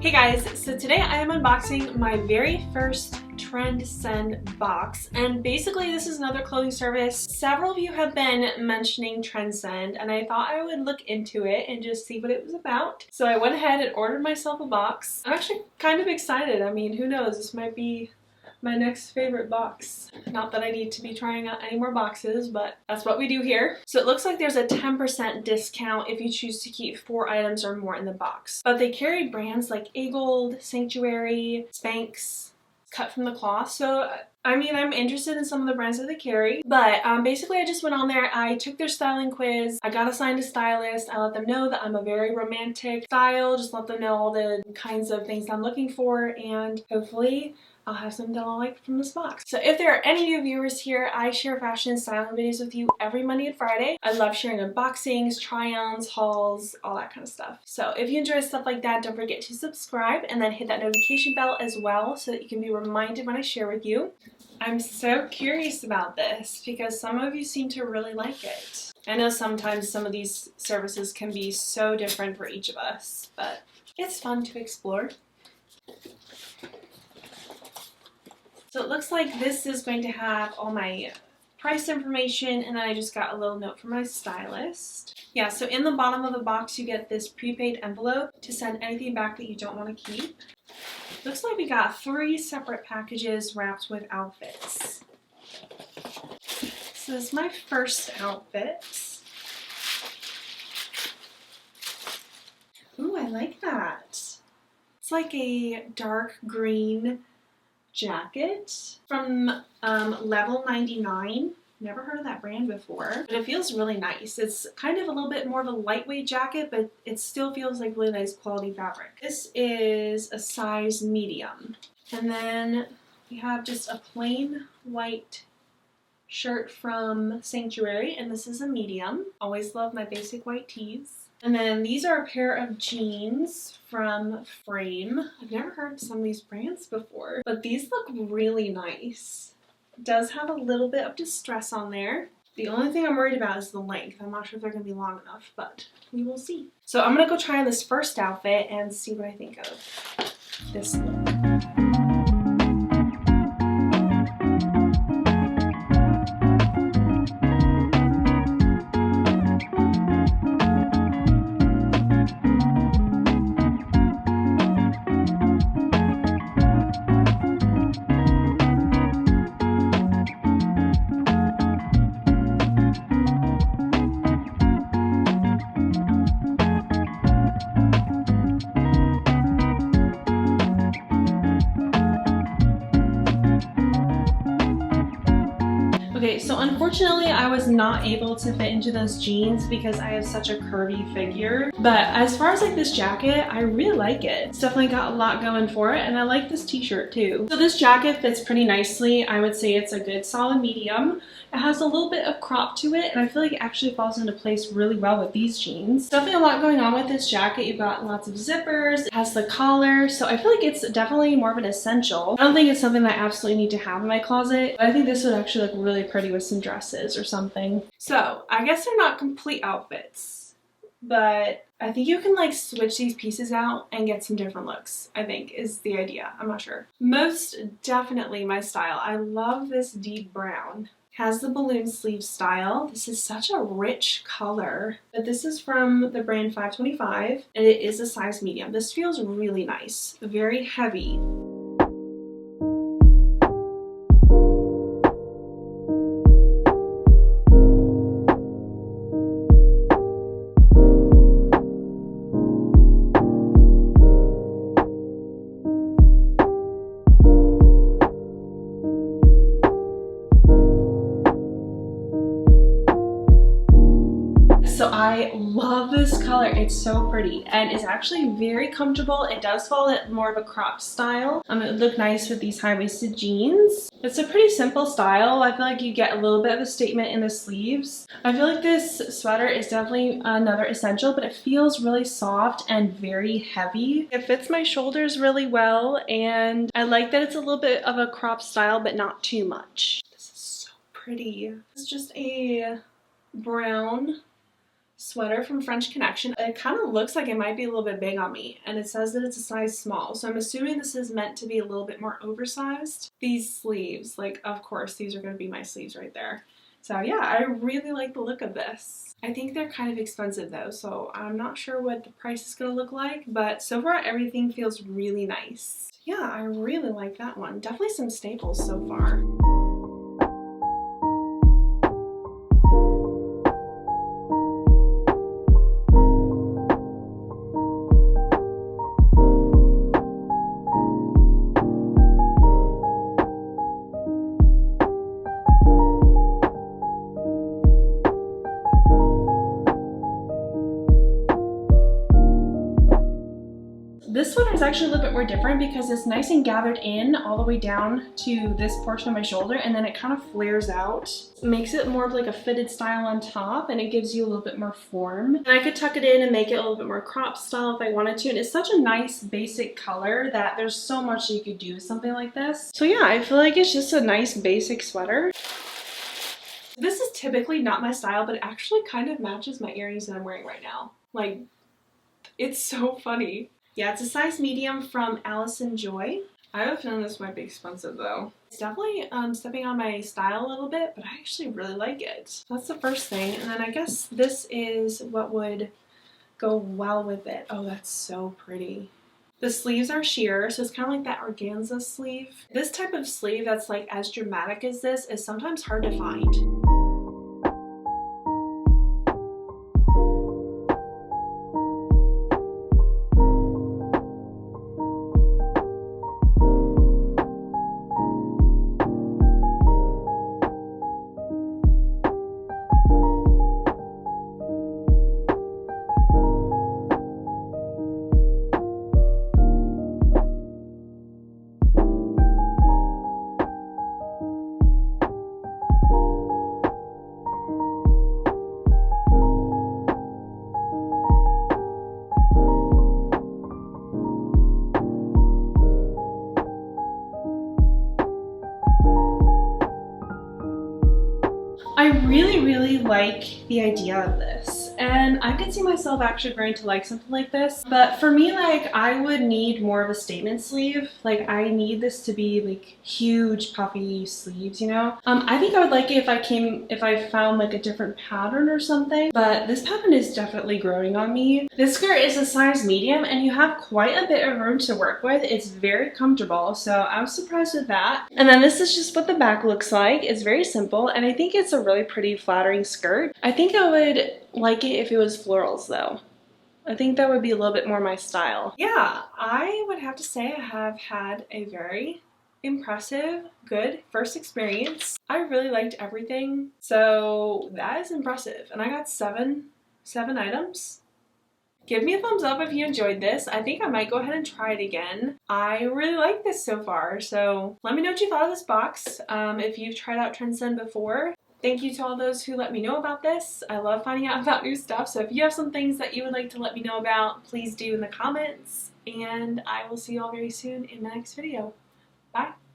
Hey guys, so today I am unboxing my very first Trendsend box, and basically this is another clothing service. Several of you have been mentioning Trendsend and I thought I would look into it and just see what it was about. So I went ahead and ordered myself a box. I'm actually kind of excited. I mean, who knows, this might be my next favorite box. Not that I need to be trying out any more boxes, but that's what we do here. So it looks like there's a 10% discount if you choose to keep 4 items or more in the box. But they carry brands like Gold, Sanctuary, Spanx, cut from the cloth. So I mean, I'm interested in some of the brands that they carry, but basically I just went on there, I took their styling quiz, I got assigned a stylist, I let them know that I'm a very romantic style, just let them know all the kinds of things I'm looking for, and hopefully I'll have something that I'll like from this box. So if there are any new viewers here, I share fashion and styling videos with you every Monday and Friday. I love sharing unboxings, try-ons, hauls, all that kind of stuff. So if you enjoy stuff like that, don't forget to subscribe and then hit that notification bell as well so that you can be reminded when I share with you. I'm so curious about this because some of you seem to really like it. I know sometimes some of these services can be so different for each of us, but it's fun to explore. So it looks like this is going to have all my price information, and then I just got a little note from my stylist. Yeah, so in the bottom of the box you get this prepaid envelope to send anything back that you don't want to keep. Looks like we got 3 separate packages wrapped with outfits. So this is my first outfit. Ooh, I like that. It's like a dark green jacket from Level 99. Never heard of that brand before, but it feels really nice. It's kind of a little bit more of a lightweight jacket, but it still feels like really nice quality fabric. This is a size medium. And then we have just a plain white shirt from Sanctuary, and this is a medium. Always love my basic white tees. And then these are a pair of jeans from Frame. I've never heard of some of these brands before, but these look really nice. It does have a little bit of distress on there. The only thing I'm worried about is the length. I'm not sure if they're going to be long enough, but we will see. So I'm going to go try on this first outfit and see what I think of this look. Okay, so unfortunately I was not able to fit into those jeans because I have such a curvy figure. But as far as like this jacket, I really like it. It's definitely got a lot going for it, and I like this t-shirt too. So this jacket fits pretty nicely. I would say it's a good solid medium. It has a little bit of crop to it, and I feel like it actually falls into place really well with these jeans. Definitely a lot going on with this jacket. You've got lots of zippers, it has the collar, so I feel like it's definitely more of an essential. I don't think it's something that I absolutely need to have in my closet, but I think this would actually look really pretty with some dresses or something. So I guess they're not complete outfits, but I think you can like switch these pieces out and get some different looks, I think is the idea. I'm not sure. Most definitely my style. I love this deep brown. Has the balloon sleeve style. This is such a rich color, but this is from the brand 525 and it is a size medium. This feels really nice, very heavy. So I love this color. It's so pretty and it's actually very comfortable. It does fall at more of a crop style. It would look nice with these high-waisted jeans. It's a pretty simple style. I feel like you get a little bit of a statement in the sleeves. I feel like this sweater is definitely another essential, but it feels really soft and very heavy. It fits my shoulders really well, and I like that it's a little bit of a crop style, but not too much. This is so pretty. It's just a brown sweater from French Connection. It kind of looks like it might be a little bit big on me, and it says that it's a size small, so I'm assuming this is meant to be a little bit more oversized. These sleeves, like, of course these are going to be my sleeves right there. So yeah, I really like the look of this. I think they're kind of expensive though, so I'm not sure what the price is going to look like, but so far everything feels really nice. Yeah, I really like that one. Definitely some staples so far. This sweater is actually a little bit more different because it's nice and gathered in all the way down to this portion of my shoulder, and then it kind of flares out. It makes it more of like a fitted style on top, and it gives you a little bit more form. And I could tuck it in and make it a little bit more crop style if I wanted to, and it's such a nice basic color that there's so much you could do with something like this. So yeah, I feel like it's just a nice basic sweater. This is typically not my style, but it actually kind of matches my earrings that I'm wearing right now. Like, it's so funny. Yeah, it's a size medium from Allison Joy. I have a feeling this might be expensive though. It's definitely stepping on my style a little bit, but I actually really like it. So that's the first thing. And then I guess this is what would go well with it. Oh, that's so pretty. The sleeves are sheer, so it's kind of like that organza sleeve. This type of sleeve that's like as dramatic as this is sometimes hard to find. I really like the idea of this, and I could see myself actually growing to like something like this, but for me, like, I would need more of a statement sleeve. Like, I need this to be like huge puffy sleeves, you know? I think I would like it if I found like a different pattern or something, but this pattern is definitely growing on me. This skirt is a size medium, and you have quite a bit of room to work with. It's very comfortable, so I was surprised with that. And then this is just what the back looks like. It's very simple, and I think it's a really pretty flattering skirt. I think I would like it if it was florals though. I think that would be a little bit more my style. Yeah, I would have to say I have had a very impressive, good first experience. I really liked everything, so that is impressive. And I got seven items. Give me a thumbs up if you enjoyed this. I think I might go ahead and try it again. I really like this so far, so let me know what you thought of this box. If you've tried out Trendsend before. Thank you to all those who let me know about this. I love finding out about new stuff, so if you have some things that you would like to let me know about, please do in the comments, and I will see you all very soon in my next video. Bye!